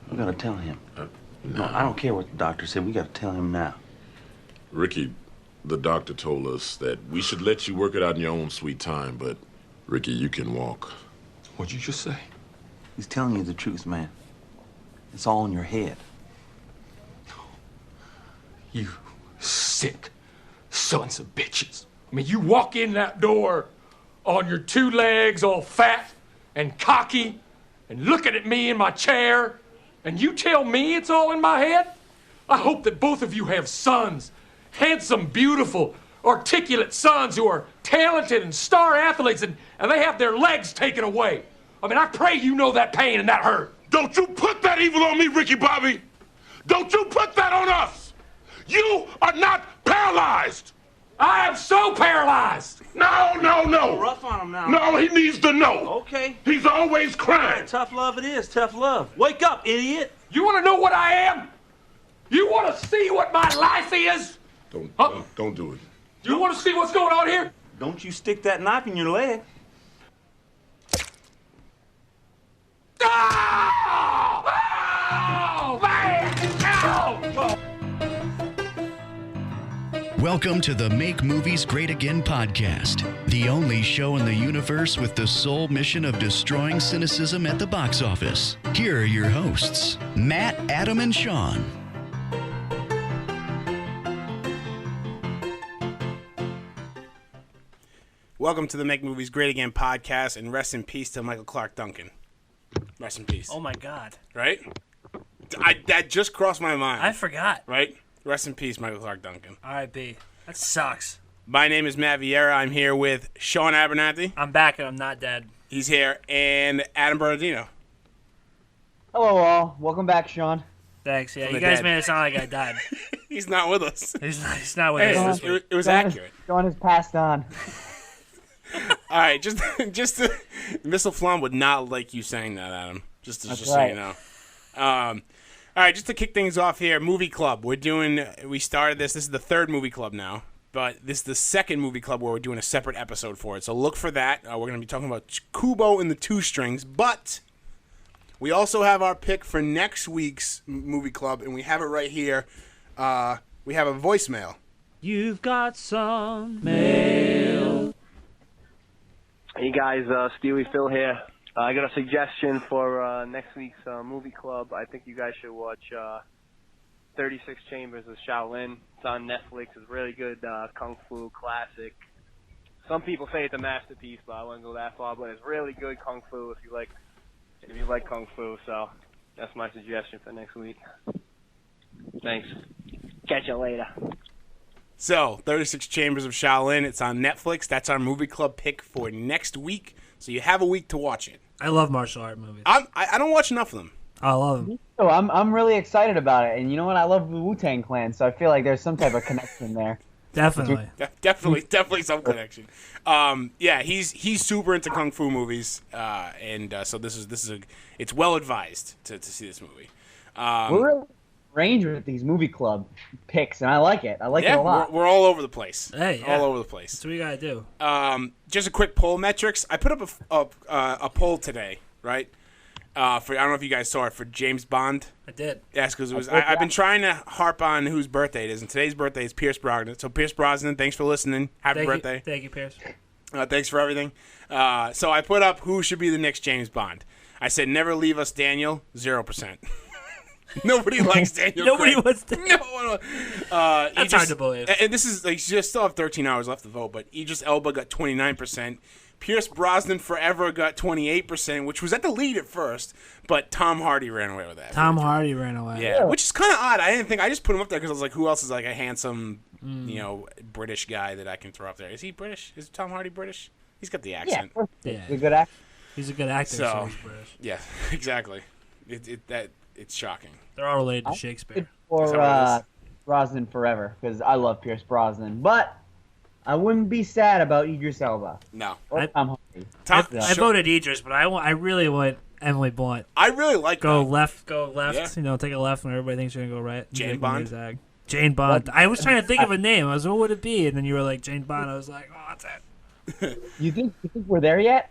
We gotta tell him. No, I don't care what the doctor said. We gotta tell him now. Ricky, the doctor told us that we should let you work it out in your own sweet time, but Ricky, you can walk. What'd you just say? He's telling you the truth, man. It's all in your head. You sick sons of bitches. I mean, you walk in that door on your two legs all fat and cocky and looking at me in my chair, and you tell me it's all in my head? I hope that both of you have sons, handsome, beautiful, articulate sons who are talented and star athletes, and they have their legs taken away. I mean, I pray you know that pain and that hurt. Don't you put that evil on me, Ricky Bobby! Don't you put that on us! You are not paralyzed! I am so paralyzed! No! Rough on him now. No, he needs to know. Okay. He's always crying. Tough love it is, tough love. Wake up, idiot. You want to know what I am? You want to see what my life is? Don't do it. You want to see what's going on here? Don't you stick that knife in your leg. Oh! Oh, man! Ow! Welcome to the Make Movies Great Again podcast, the only show in the universe with the sole mission of destroying cynicism at the box office. Here are your hosts, Matt, Adam, and Sean. Welcome to the Make Movies Great Again podcast, and rest in peace to Michael Clark Duncan. Rest in peace. Oh my God. Right? That just crossed my mind. I forgot. Right? Rest in peace, Michael Clark Duncan. R.I.P. That sucks. My name is Matt Vieira. I'm here with Sean Abernathy. I'm back and I'm not dead. He's here. And Adam Bernardino. Hello all. Welcome back, Sean. Thanks. Yeah, From you the guys dead. mid it sound like I died. He's not with us. He's not with Hey, us this week. it was Sean accurate. Sean has passed on. All right, just Missile Flom would not like you saying that, Adam. Just That's so right. you know. All right, just to kick things off here, movie club. We started this. This is the third movie club now, but this is the second movie club where we're doing a separate episode for it. So look for that. We're going to be talking about Kubo and the Two Strings, but we also have our pick for next week's movie club, and we have it right here. We have a voicemail. You've got some mail. Hey guys, Steely Phil here. I got a suggestion for next week's movie club. I think you guys should watch 36 Chambers of Shaolin. It's on Netflix. It's a really good kung fu classic. Some people say it's a masterpiece, but I wouldn't go that far. But it's really good kung fu if you like kung fu. So that's my suggestion for next week. Thanks. Catch you later. So, 36 Chambers of Shaolin, it's on Netflix. That's our movie club pick for next week. So you have a week to watch it. I love martial art movies. I don't watch enough of them. I love them. So I'm really excited about it, and you know what? I love the Wu-Tang Clan, so I feel like there's some type of connection there. Definitely. Definitely some connection. Yeah, he's super into kung fu movies, and so it's well advised to see this movie. We're really range with these movie club picks, and I like it. I like it a lot. We're all over the place. Hey, yeah. All over the place. That's what you gotta do. Just a quick poll metrics. I put up a poll today, right? For I don't know if you guys saw it, for James Bond. I did. Yes, because it was. I've been trying to harp on whose birthday it is, and today's birthday is Pierce Brosnan. So Pierce Brosnan, thanks for listening. Happy birthday. Thank you, Pierce. Thanks for everything. So I put up who should be the next James Bond. I said never leave us, Daniel. 0%. Nobody likes Daniel. Nobody Craig. wants to. No one. That's hard to believe. And this is like you just still have 13 hours left to vote, but Idris Elba got 29%. Pierce Brosnan Forever got 28%, which was at the lead at first, but Tom Hardy ran away with that. Tom Hardy ran away. Yeah, which is kind of odd. I just put him up there because I was like, who else is like a handsome, British guy that I can throw up there? Is he British? Is Tom Hardy British? He's got the accent. Yeah. He's a good actor. He's a good actor, so So, he's British. yeah, exactly. It's shocking. They're all related to Shakespeare. Is that what Or it is? Brosnan forever, because I love Pierce Brosnan. But I wouldn't be sad about Idris Elba No. or Tom Hardy. I voted Idris, but I really want Emily Blunt. I really like Go that. left. Yeah. Take a left when everybody thinks you're gonna go right. Jane Give me Bond? a zag. Jane Bond. I was trying to think of a name. I was, what would it be? And then you were like Jane Bond. I was like, oh, that's it. You think we're there yet?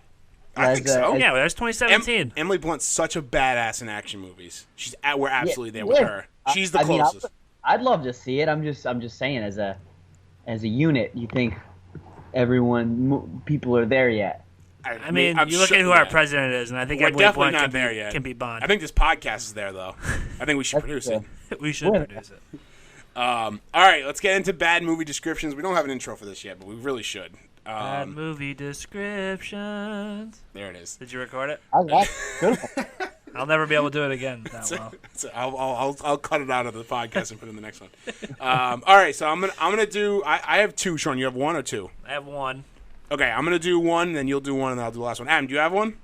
I think so. Yeah, well, that's 2017. Emily Blunt's such a badass in action movies. We're absolutely there with yeah. her. She's the I mean, closest. I'd love to see it. I'm just saying, as a unit, you think people are there yet? I mean, I'm you look sure- at who our president is, and I think We're Emily definitely Blunt not there yet. can be Bond. I think this podcast is there, though. I think we should produce it. we should produce it. All right, let's get into bad movie descriptions. We don't have an intro for this yet, but we really should. Bad movie descriptions. There it is. Did you record it? I like good one. I'll never be able to do it again that well. So I'll cut it out of the podcast and put it in the next one. All right, so I'm gonna do. I have two. Sean, you have one or two? I have one. Okay, I'm gonna do one, then you'll do one, and then I'll do the last one. Adam, do you have one?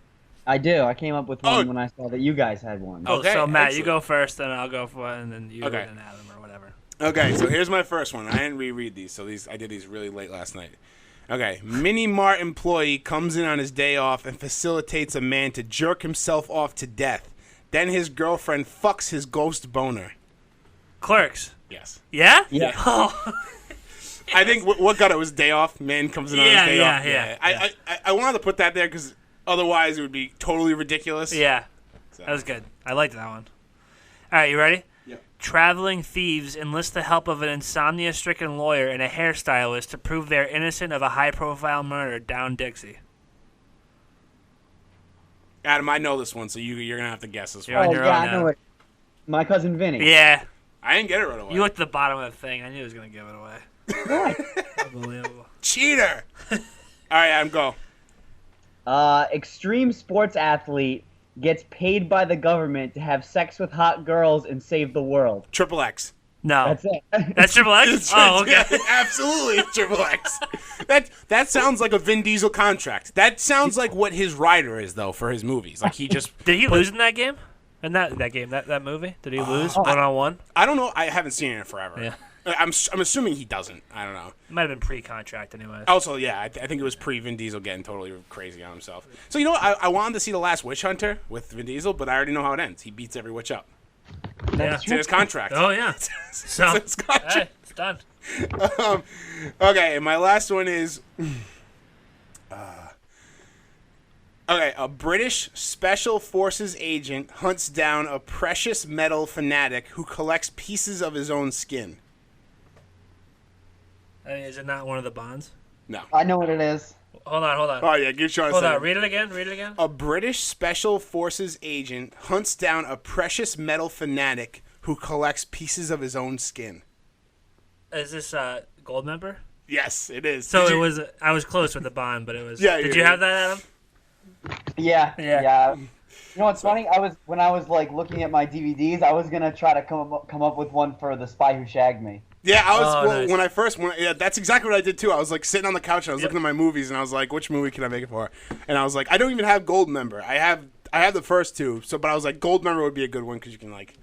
I do. I came up with one when I saw that you guys had one. Oh, Okay, so Matt, excellent. you go first, then I'll go for one, and then you, Okay. and Adam, or whatever. Okay, so here's my first one. I didn't reread these, so I did these really late last night. Okay, Mini Mart employee comes in on his day off and facilitates a man to jerk himself off to death. Then his girlfriend fucks his ghost boner. Clerks. Yes. Yeah? Yeah. Oh. I think what got it was day off. Man comes in on his day off. Yeah. I wanted to put that there because otherwise it would be totally ridiculous. Yeah. So. That was good. I liked that one. All right, you ready? Yeah. Traveling thieves enlist the help of an insomnia-stricken lawyer and a hairstylist to prove they're innocent of a high-profile murder down Dixie. Adam, I know this one, so you're gonna have to guess this You're one. on Oh your yeah, own I know now. it. My cousin Vinny. Yeah. I didn't get it right away. You looked at the bottom of the thing. I knew he was going to give it away. Unbelievable. Cheater. All right, Adam, go. Extreme sports athlete gets paid by the government to have sex with hot girls and save the world. Triple X. No. That's it. That's Triple X? Oh, okay. Yeah, absolutely, Triple X. That sounds like a Vin Diesel contract. That sounds like what his rider is, though, for his movies. Like he just. Did he lose in that game? In that game, that movie? Did he lose one-on-one? I don't know. I haven't seen it in forever. Yeah. I'm assuming he doesn't. I don't know. It might have been pre-contract anyway. Also, yeah, I think it was pre-Vin Diesel getting totally crazy on himself. So, you know what? I wanted to see The Last Witch Hunter with Vin Diesel, but I already know how it ends. He beats every witch up. Yeah. It's in his contract. Oh, yeah. So, It's in his contract. hey, it's done. Okay, and my last one is... Okay, a British Special Forces agent hunts down a precious metal fanatic who collects pieces of his own skin. I mean, is it not one of the Bonds? No. I know what it is. Hold on. Oh, yeah, give Sean a Hold second. on, read it again. A British Special Forces agent hunts down a precious metal fanatic who collects pieces of his own skin. Is this Gold Member? Yes, it is. So Did it you- was. I was close with the Bond, but it was. Yeah, Did yeah, you have that, Adam? Yeah. Yeah. You know what's funny? When I was like looking at my DVDs, I was gonna try to come up with one for The Spy Who Shagged Me. Yeah, I was. Oh, Well, nice. yeah, that's exactly what I did too. I was like sitting on the couch and I was looking at my movies and I was like, which movie can I make it for? And I was like, I don't even have Gold Member. I have the first two. So, but I was like, Gold Member would be a good one because you can like,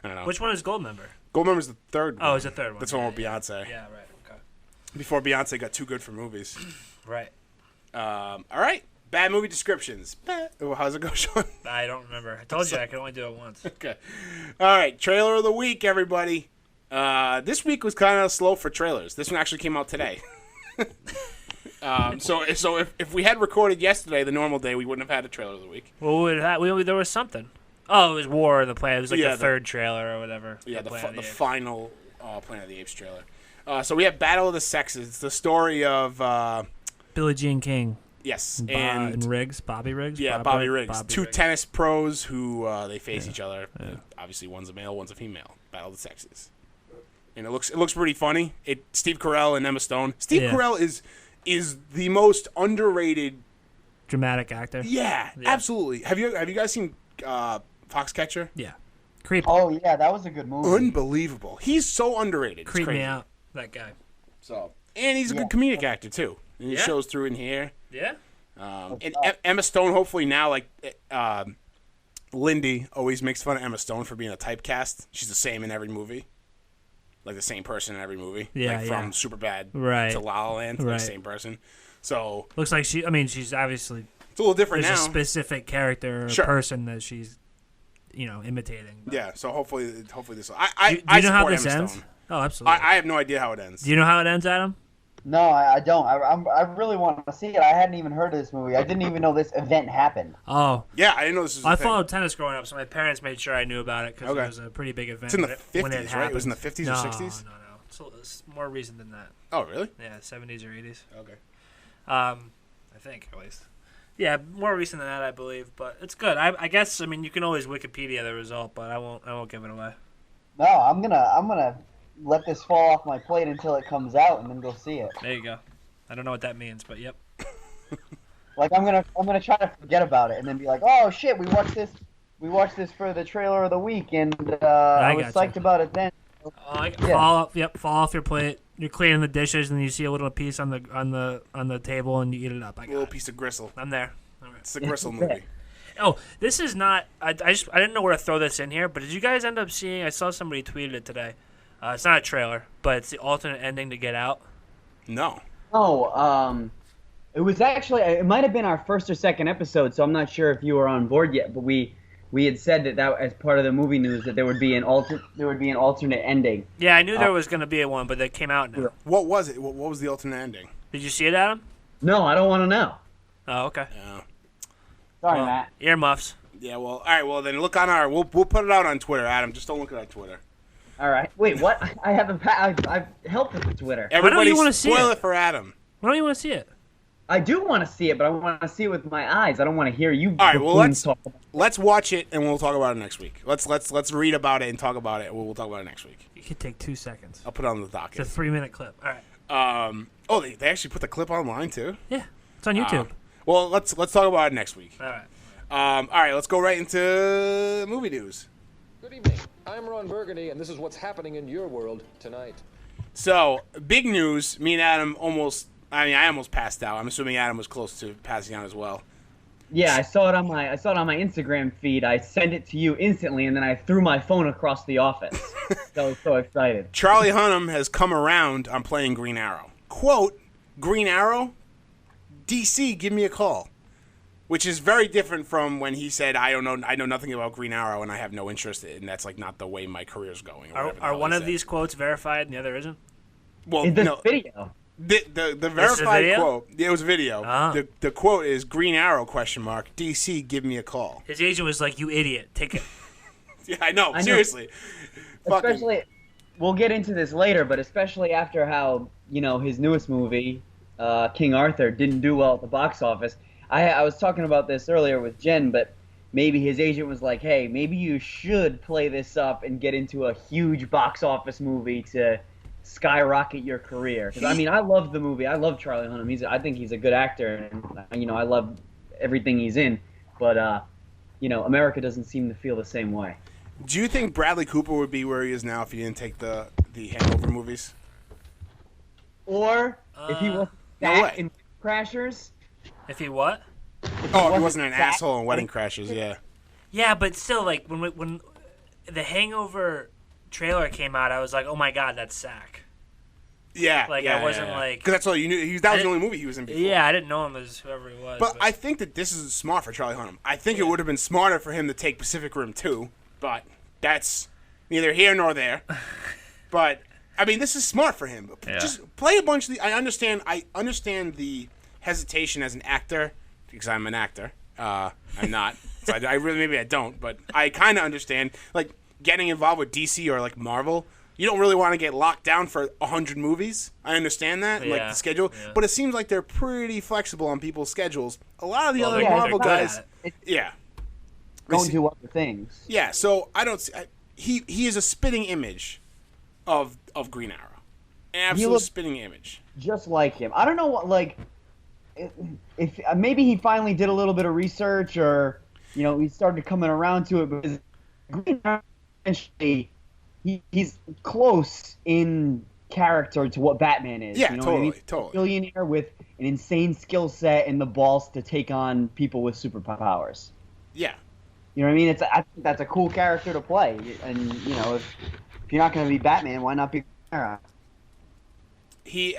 I don't know. Which one is Gold Member? Gold Member's the third one. Oh, it's the third one. That's the one with Beyonce. Yeah, right. Okay. Before Beyonce got too good for movies. Right. All right. Bad movie descriptions. Oh, how's it go, Sean? I don't remember. I told you I could only do it once. Okay. All right. Trailer of the week, everybody. This week was kind of slow for trailers. This one actually came out today. So if we had recorded yesterday, the normal day, we wouldn't have had a trailer of the week. Well, there was something. Oh, it was War of the Planet. It was like Yeah, the third trailer or whatever. Yeah, the Planet of the Apes. final Planet of the Apes trailer. So we have Battle of the Sexes. It's the story of Billie Jean King. yes, And Riggs. Bobby Riggs? yeah, Bobby Riggs. Bobby Two Riggs. tennis pros who they face each other. Obviously, one's a male, one's a female. Battle of the Sexes. And it looks pretty funny. Steve Carell and Emma Stone. Steve Yeah. Carell is the most underrated. Dramatic actor. Yeah, absolutely. Have you guys seen Foxcatcher? Yeah. Creep. Oh yeah, that was a good movie. Unbelievable. He's so underrated. It's Creep crazy. me out. That guy. So, and he's a good comedic actor too. And he Yeah. shows through in here. Yeah? And Emma Stone, hopefully now, like Lindy always makes fun of Emma Stone for being a typecast. She's the same in every movie, like the same person in every movie. Yeah, like from Superbad Right. to La La Land, like Right. same person. So Looks like she's obviously, it's a little different there's now. a specific character or Sure. person that she's, imitating. But Yeah, so hopefully this. Do I you know how support this Emma ends? Stone. Oh, absolutely. I have no idea how it ends. Do you know how it ends, Adam? No, I don't. I really want to see it. I hadn't even heard of this movie. I didn't even know this event happened. Oh. Yeah, I didn't know this was a I thing. followed tennis growing up, so my parents made sure I knew about it because Okay. it was a pretty big event. It's in the when it 50s, right? It was in the happened. 50s or 60s? No. It's more recent than that. Oh, really? Yeah, 70s or 80s. Okay. I think, at least. Yeah, more recent than that, I believe. But it's good. I guess, I mean, you can always Wikipedia the result, but I won't give it away. No, I'm gonna let this fall off my plate until it comes out and then go see it. There you go. I don't know what that means, but yep. Like I'm gonna try to forget about it and then be like, oh shit, we watched this for the trailer of the week and I was gotcha. psyched about it then. Fall off your plate. You're cleaning the dishes and you see a little piece on the table and you eat it up. A little piece of gristle. I'm there. All right. It's the gristle movie. Oh, this is not. I didn't know where to throw this in here, but did you guys end up seeing? I saw somebody tweeted it today. It's not a trailer, but it's the alternate ending to Get Out. No. Oh, it was actually, it might have been our first or second episode, so I'm not sure if you were on board yet. But we had said that as part of the movie news that there would be an alternate ending. Yeah, I knew there was going to be one, but that came out now. What was it? What was the alternate ending? Did you see it, Adam? No, I don't want to know. Oh, okay. Yeah. Sorry, Well, Matt. earmuffs. Yeah, well, all right, well, then look on our... We'll put it out on Twitter, Adam. Just don't look at our Twitter. All right. Wait, what? I haven't. I've helped with the Twitter. Everybody you wanna see spoil it? it for Adam. Why don't you want to see it? I do want to see it, but I want to see it with my eyes. I don't want to hear you. All right, well, buffoons talk about it. let's watch it, and we'll talk about it next week. Let's read about it and talk about it. We'll talk about it next week. It could take 2 seconds. I'll put it on the It's docket. a 3-minute clip. All right. Oh, they actually put the clip online, too? Yeah, it's on YouTube. Well, let's talk about it next week. All right. All right, let's go right into movie news. Good evening. I'm Ron Burgundy, and this is what's happening in your world tonight. So, big news. Me and Adam I almost passed out. I'm assuming Adam was close to passing out as well. Yeah, I saw it on my Instagram feed. I sent it to you instantly, and then I threw my phone across the office. I was so excited. Charlie Hunnam has come around on playing Green Arrow. Quote, Green Arrow? DC, give me a call. Which is very different from when he said, I know nothing about Green Arrow and I have no interest in it, and that's like not the way my career's going. Or whatever the Are hell one he of said. these quotes verified and the other isn't? Well, In this no. video. The verified video? quote, it was a video. Ah. The quote is Green Arrow, ? DC, give me a call. His agent was like, "You idiot, take it." Yeah, I know, I know. seriously. Fucking- Especially, we'll get into this later, but especially after how, his newest movie, King Arthur, didn't do well at the box office. I was talking about this earlier with Jen, but maybe his agent was like, hey, maybe you should play this up and get into a huge box office movie to skyrocket your career. 'Cause, I mean, I love the movie. I love Charlie Hunnam. I think he's a good actor, and, I love everything he's in. But, America doesn't seem to feel the same way. Do you think Bradley Cooper would be where he is now if he didn't take the Hangover movies? Or, if he wasn't no that way. in Crashers... If he what? Oh, if he wasn't an asshole in Wedding Crashers, yeah. Yeah, but still, like when the Hangover trailer came out, I was like, "Oh my god, that's Sack." Yeah, Like, yeah, I wasn't yeah. like- because that's all you knew. That was the only movie he was in before. Yeah, I didn't know him as whoever he was. But I think that this is smart for Charlie Hunnam. I think it would have been smarter for him to take Pacific Rim 2, but that's neither here nor there. But I mean, this is smart for him. Just play a bunch of the. I understand the hesitation as an actor because I'm an actor. I'm not. So I really maybe I don't, but I kind of understand like getting involved with DC or like Marvel. You don't really want to get locked down for 100 movies. I understand that, like the schedule. Yeah. But it seems like they're pretty flexible on people's schedules. A lot of the other they're Marvel good at guys, it. yeah, Go and do other things. yeah. So I don't. He is a spitting image of Green Arrow, an absolute looks- spitting image. Just like him. I don't know what, like, if maybe he finally did a little bit of research or, he started coming around to it, because Green Arrow, essentially, he's close in character to what Batman is. Yeah, you know what I mean? totally. A billionaire with an insane skill set and the balls to take on people with superpowers. Yeah, You know what I mean? I think that's a cool character to play. And, if you're not going to be Batman, why not be Green Arrow?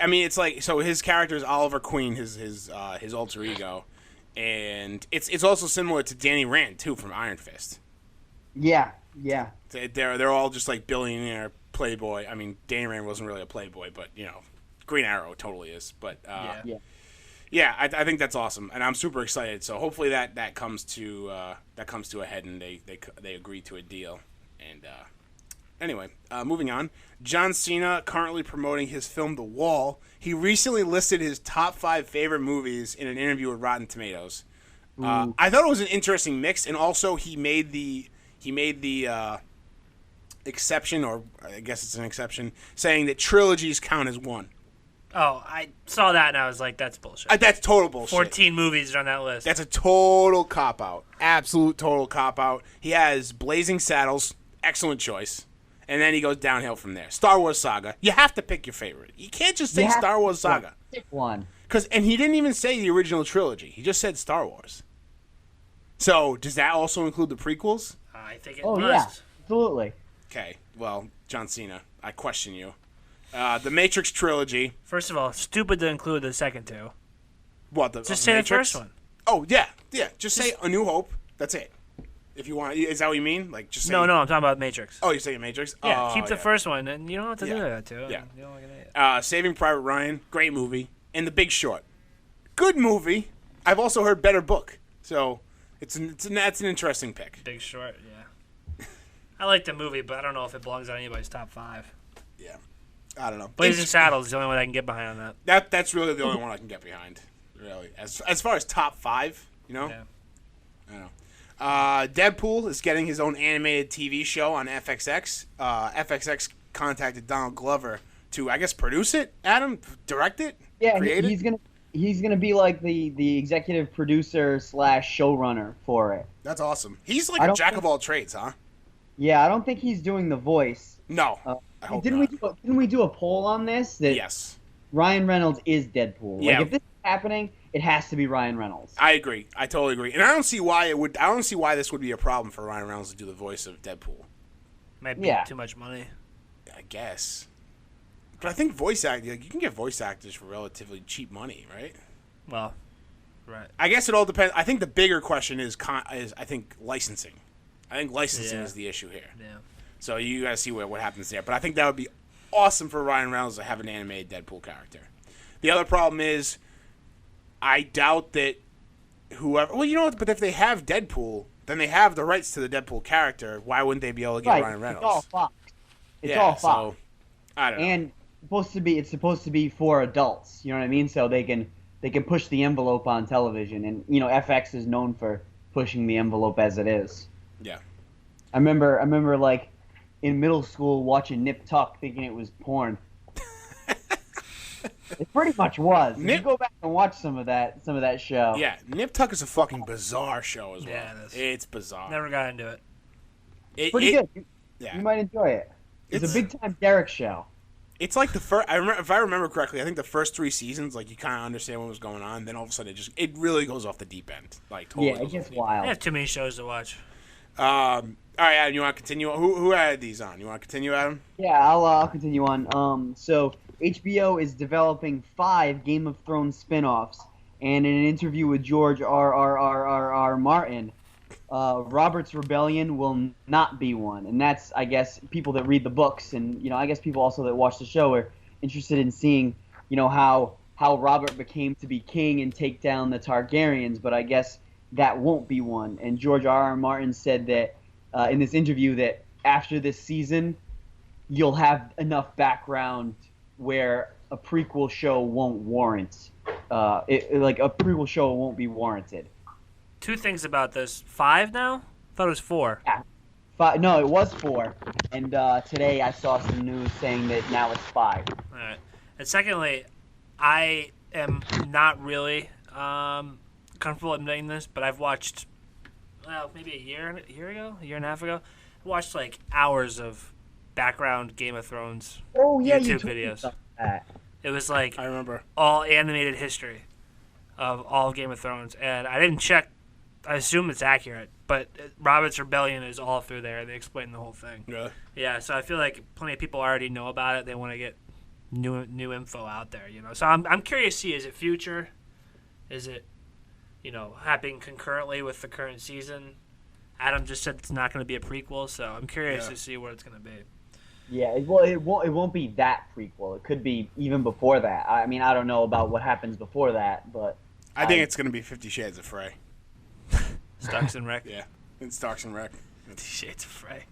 I mean, it's like so. His character is Oliver Queen, his alter ego, and it's also similar to Danny Rand too from Iron Fist. Yeah. They're all just like billionaire playboy. I mean, Danny Rand wasn't really a playboy, but Green Arrow totally is, but Yeah. yeah, I think that's awesome, and I'm super excited. So hopefully that comes to a head, and they agree to a deal. And anyway, moving on. John Cena currently promoting his film The Wall. He recently listed his top 5 favorite movies in an interview with Rotten Tomatoes. I thought it was an interesting mix, and also he made the exception, or I guess it's an exception, saying that trilogies count as one. Oh, I saw that and I was like, that's bullshit. That's total bullshit. 14 movies are on that list. That's a total cop-out. Absolute total cop-out. He has Blazing Saddles, excellent choice. And then he goes downhill from there. Star Wars Saga. You have to pick your favorite. You can't just say Star Wars Saga. Pick one. And he didn't even say the original trilogy. He just said Star Wars. So, does that also include the prequels? I think it Oh, must. yeah. Absolutely. Okay. Well, John Cena, I question you. The Matrix trilogy. First of all, stupid to include the second two. What? Just say Matrix? the first one. Oh, yeah. Yeah. Just say A New Hope. That's it. If you want. Is that what you mean? Like, just say... No, I'm talking about Matrix. Oh, you're saying Matrix? Yeah, Oh, keep the first one, and you don't have to do that, too. Yeah. You don't like it. Saving Private Ryan, great movie. And The Big Short. Good movie. I've also heard better book. So, that's an interesting pick. Big Short, yeah. I like the movie, but I don't know if it belongs on anybody's top 5. Yeah. I don't know. Blazing Saddles is the only one I can get behind on that. That's really the only one I can get behind. Really. As far as top 5, you know? Yeah. I don't know. Deadpool is getting his own animated TV show on FXX. FXX contacted Donald Glover to, I guess, produce it. Adam, direct it. Yeah, create it? he's gonna be like the executive producer / showrunner for it. That's awesome. He's like a jack of all trades, huh? Yeah, I don't think he's doing the voice. No, I hope didn't not. Didn't we do a poll on this? That Yes. Ryan Reynolds is Deadpool. Yeah. Like if this is happening, it has to be Ryan Reynolds. I agree. I totally agree. And I don't see why this would be a problem for Ryan Reynolds to do the voice of Deadpool. Might be too much money. I guess. But I think voice acting, like, you can get voice actors for relatively cheap money, right? Well, right. I guess it all depends. I think the bigger question is I think licensing. I think licensing is the issue here. Yeah. So you got to see what happens there. But I think that would be awesome for Ryan Reynolds to have an animated Deadpool character. The other problem is I doubt that whoever... Well, you know what? But if they have Deadpool, then they have the rights to the Deadpool character. Why wouldn't they be able to get Ryan Reynolds? It's all Fox. It's yeah, all Fox. So, I don't know. And it's supposed to be for adults. You know what I mean? So they can push the envelope on television. And, you know, FX is known for pushing the envelope as it is. Yeah. I remember like in middle school watching Nip Tuck thinking it was porn. It pretty much was. If you go back and watch some of that show. Yeah, Nip Tuck is a fucking bizarre show as well. Yeah, it is. It's bizarre. Never got into it. Pretty good. Yeah. You might enjoy it. It's a big time Derek show. It's like the first. If I remember correctly, I think the first 3 seasons, like you kind of understand what was going on. Then all of a sudden, it really goes off the deep end. Like totally. Yeah, it goes gets off the deep I wild. have too many shows to watch. All right, Adam, you want to continue? Who added these on? You want to continue, Adam? Yeah, I'll continue on. So HBO is developing 5 Game of Thrones spin-offs, and in an interview with George R. Martin, Robert's Rebellion will not be one, and that's, I guess, people that read the books, and, you know, I guess people also that watch the show are interested in seeing, you know, how Robert became to be king and take down the Targaryens, but I guess that won't be one. And George R. Martin said that in this interview that after this season, you'll have enough background where a prequel show won't warrant, like a prequel show won't be warranted. 2 things about this. 5 now? I thought it was 4. Yeah. 5, no, it was 4, and today I saw some news saying that now it's 5. All right. And secondly, I am not really comfortable admitting this, but I've watched, well, maybe a year and a half ago, I watched like hours of background Game of Thrones YouTube videos. That. It was like I remember all animated history of all of Game of Thrones, and I didn't check. I assume it's accurate, but Robert's Rebellion is all through there. They explain the whole thing. Yeah. Yeah, so I feel like plenty of people already know about it. They want to get new info out there, you know. So I'm curious to see, is it future? Is it, you know, happening concurrently with the current season? Adam just said it's not going to be a prequel, so I'm curious to see what it's going to be. Yeah, it won't be that prequel. It could be even before that. I mean, I don't know about what happens before that, but I think it's going to be 50 Shades of Frey. Starks and Rec. Yeah, it's Starks and Rec. 50 Shades of Frey.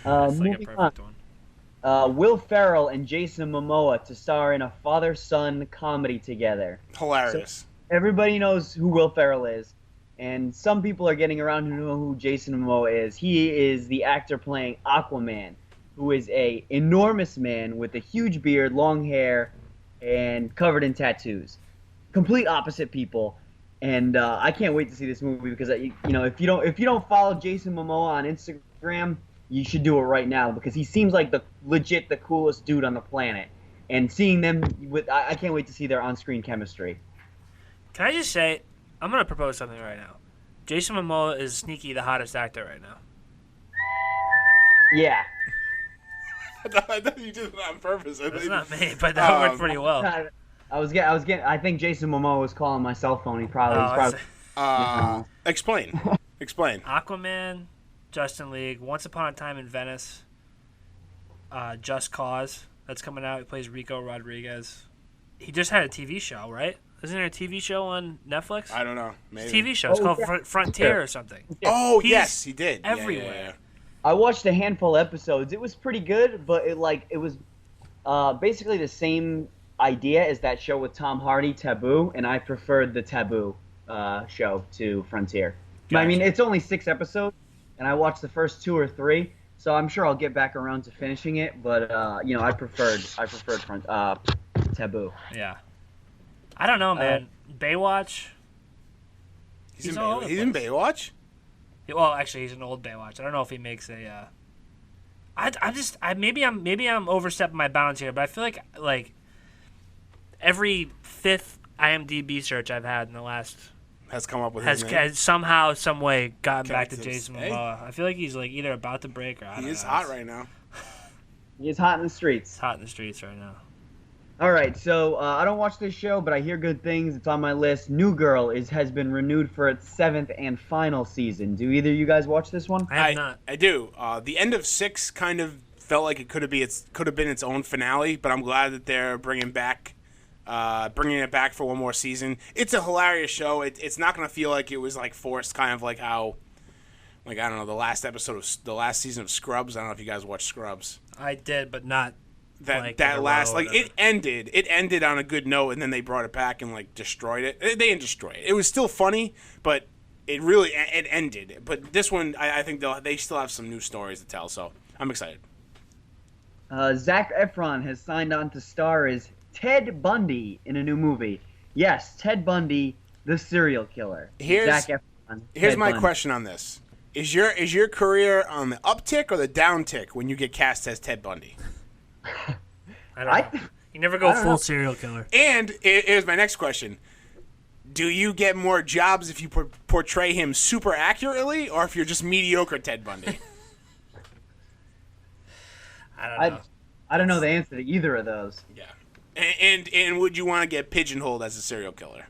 That's like a moving perfect one. Will Ferrell and Jason Momoa to star in a father-son comedy together. Hilarious. Everybody knows who Will Ferrell is, and some people are getting around who know who Jason Momoa is. He is the actor playing Aquaman, who is a enormous man with a huge beard, long hair, and covered in tattoos. Complete opposite people, and I can't wait to see this movie because if you don't follow Jason Momoa on Instagram, you should do it right now because he seems like the coolest dude on the planet. And seeing them I can't wait to see their on-screen chemistry. Can I just say, I'm going to propose something right now. Jason Momoa is sneaky the hottest actor right now. Yeah. I thought you did it on purpose. That's not me, but that worked pretty well. I think Jason Momoa was calling my cell phone. He probably. Explain. Explain. Aquaman, Justin League, Once Upon a Time in Venice, Just Cause that's coming out. He plays Rico Rodriguez. He just had a TV show, right? Isn't there a TV show on Netflix? I don't know. Maybe. It's a TV show. It's called Frontier or something. Oh, He's yes, he did. everywhere. Yeah. I watched a handful of episodes. It was pretty good, but it was basically the same idea as that show with Tom Hardy, Taboo, and I preferred the Taboo show to Frontier. Gotcha. I mean, it's only 6 episodes, and I watched the first 2 or 3, so I'm sure I'll get back around to finishing it. But I preferred Taboo. Yeah. I don't know, man. Baywatch. He's all over the in place. Baywatch? Well, actually, he's an old Baywatch. I don't know if he makes a. Maybe I'm overstepping my bounds here, but I feel like every 5th IMDb search I've had in the last has come up with his name. has somehow, some way gotten back to Connected. Jason Hey. Momoa. I feel like he's like either about to break or I don't know. He is hot right now. He is hot in the streets. It's hot in the streets right now. All right, so I don't watch this show, but I hear good things. It's on my list. New Girl has been renewed for its 7th and final season. Do either of you guys watch this one? I have not. I do. The end of 6 kind of felt like it could have been its own finale, but I'm glad that they're bringing it back for one more season. It's a hilarious show. It's not going to feel like it was like forced, kind of like how, like I don't know, the last season of Scrubs. I don't know if you guys watched Scrubs. I did, but not. It ended on a good note, and then they brought it back and like destroyed it. They didn't destroy it. It was still funny, but it ended. But this one, I think they still have some new stories to tell. So I'm excited. Zac Efron has signed on to star as Ted Bundy in a new movie. Yes, Ted Bundy, the serial killer. Here's my question on this: Is your career on the uptick or the downtick when you get cast as Ted Bundy? I don't know. You never go full serial killer. And here's my next question. Do you get more jobs if you portray him super accurately or if you're just mediocre Ted Bundy? I don't know. I don't know the answer to either of those. Yeah. And would you want to get pigeonholed as a serial killer?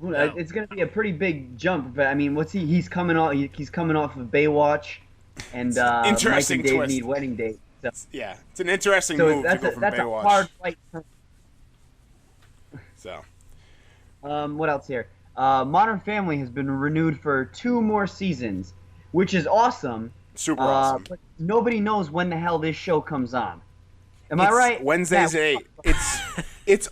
No. It's going to be a pretty big jump, but I mean, he's coming off of Baywatch and interesting Mike and Dave twist. Need Wedding Date. So, yeah, it's an interesting move to go from that's Baywatch. a hard fight. So, what else here? Modern Family has been renewed for 2 more seasons, which is awesome. Super awesome. But nobody knows when the hell this show comes on. Am I right? Wednesdays at 8. It's.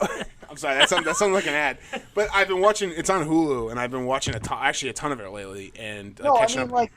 I'm sorry, that sounds like an ad. But I've been watching. It's on Hulu, and I've been watching a ton of it lately. And catching up.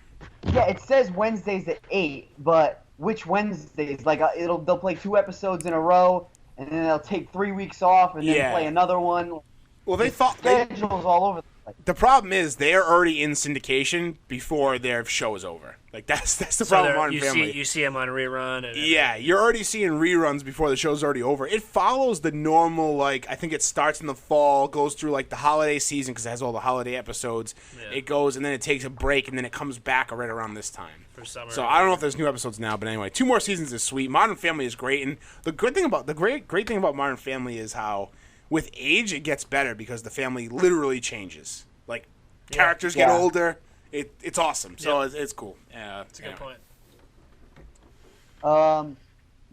It says Wednesdays at 8, but which Wednesdays? Like they'll play 2 episodes in a row, and then they'll take 3 weeks off, and then play another one. Well, they schedules all over the place. The problem is they are already in syndication before their show is over. Like that's the problem with Modern Family. You see them on rerun. And yeah, you're already seeing reruns before the show's already over. It follows the normal, like, I think it starts in the fall, goes through like the holiday season because it has all the holiday episodes. Yeah. It goes and then it takes a break and then it comes back right around this time. For summer. So I don't know if there's new episodes now, but anyway, 2 more seasons is sweet. Modern Family is great, and the great thing about Modern Family is how with age it gets better because the family literally changes. Like characters get older. It's awesome. So it's cool. That's a good point.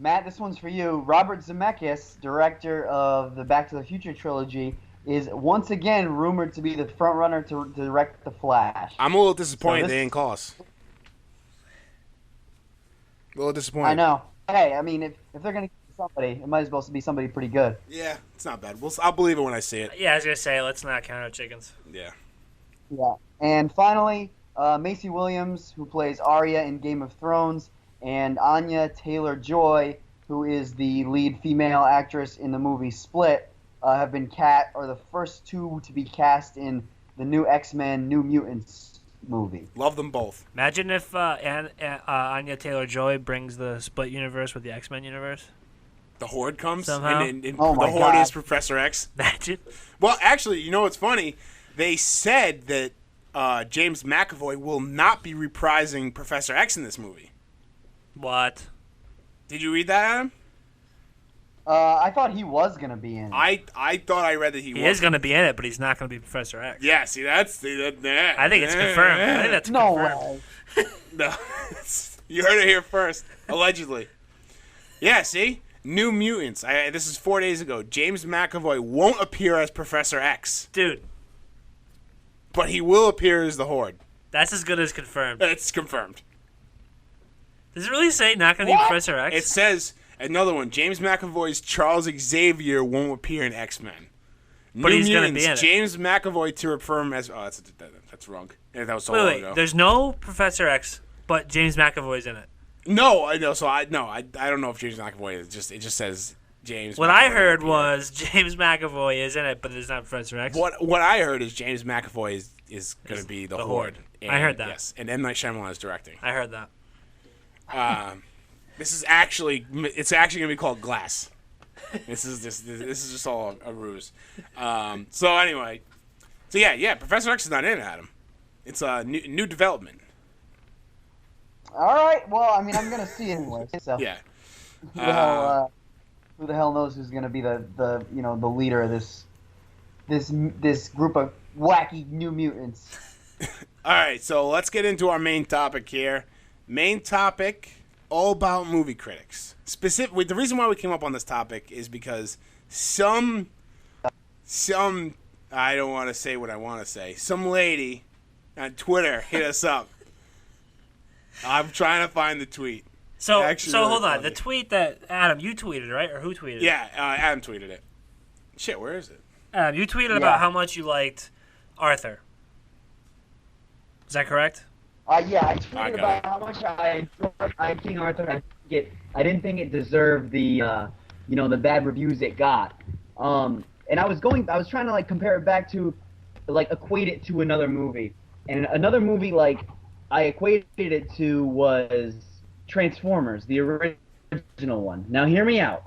Matt, this one's for you. Robert Zemeckis, director of the Back to the Future trilogy, is once again rumored to be the frontrunner to direct The Flash. I'm a little disappointed So they didn't call us. A little disappointed. I know. Hey, I mean, if they're going to keep somebody, it might as well be somebody pretty good. Yeah, it's not bad. I'll believe it when I see it. Yeah, I was gonna say let's not count our chickens. Yeah. Yeah. And finally, Macy Williams, who plays Arya in Game of Thrones, and Anya Taylor-Joy, who is the lead female actress in the movie Split, have been the first two to be cast in the new X-Men New Mutants movie. Love them both. Imagine if Anya Taylor-Joy brings the Split universe with the X-Men universe. The Horde comes, Somehow. and Oh the my Horde God. is Professor X. Imagine. Well, actually, you know what's funny? They said that James McAvoy will not be reprising Professor X in this movie. What? Did you read that, Adam? I thought he was going to be in it. I thought I read that he He was. is going to be in it, but he's not going to be Professor X. Yeah, see, I think it's confirmed. I think that's No confirmed. way. No, you heard it here first. Allegedly. Yeah, see? New Mutants. This is 4 days ago. James McAvoy won't appear as Professor X, Dude, but he will appear as the Horde. that's as good as confirmed. It's confirmed. Does it really say not going to be Professor X? It says, another one, James McAvoy's Charles Xavier won't appear in X-Men. But New he's gonna Mutants, be in it. James McAvoy to affirm as... Oh, that's wrong. Yeah, that was so long wait, ago. there's no Professor X, but James McAvoy's in it. No, I know. So I don't know if James McAvoy is it just says James. What McAvoy I heard will appear. was James McAvoy is in it, but it's not Professor X. What I heard is James McAvoy is going to be the Horde. I heard that. Yes, and M. Night Shyamalan is directing. I heard that. It's actually going to be called Glass. This is just all a ruse. So anyway, yeah, Professor X is not in it, Adam. It's a new development. All right. Well, I mean, I'm going to see it anyway. So Yeah. who the hell knows who's going to be the leader of this group of wacky New Mutants? All right, so let's get into our main topic here. Main topic, all about movie critics. Specifically, the reason why we came up on this topic is because some I don't want to say what I want to say. Some lady on Twitter hit us up. I'm trying to find the tweet. So Actually, really hold on. funny. The tweet that Adam, you tweeted, right? Or who tweeted it? Yeah, Adam tweeted it. Shit, where is it? Adam, you tweeted about how much you liked Arthur. Is that correct? Yeah, I I tweeted got about it. how much I enjoyed King Arthur. I didn't think it deserved the the bad reviews it got. And I was trying to compare it back to, equate it to another movie. And another movie I equated it to was Transformers, the original one. Now hear me out.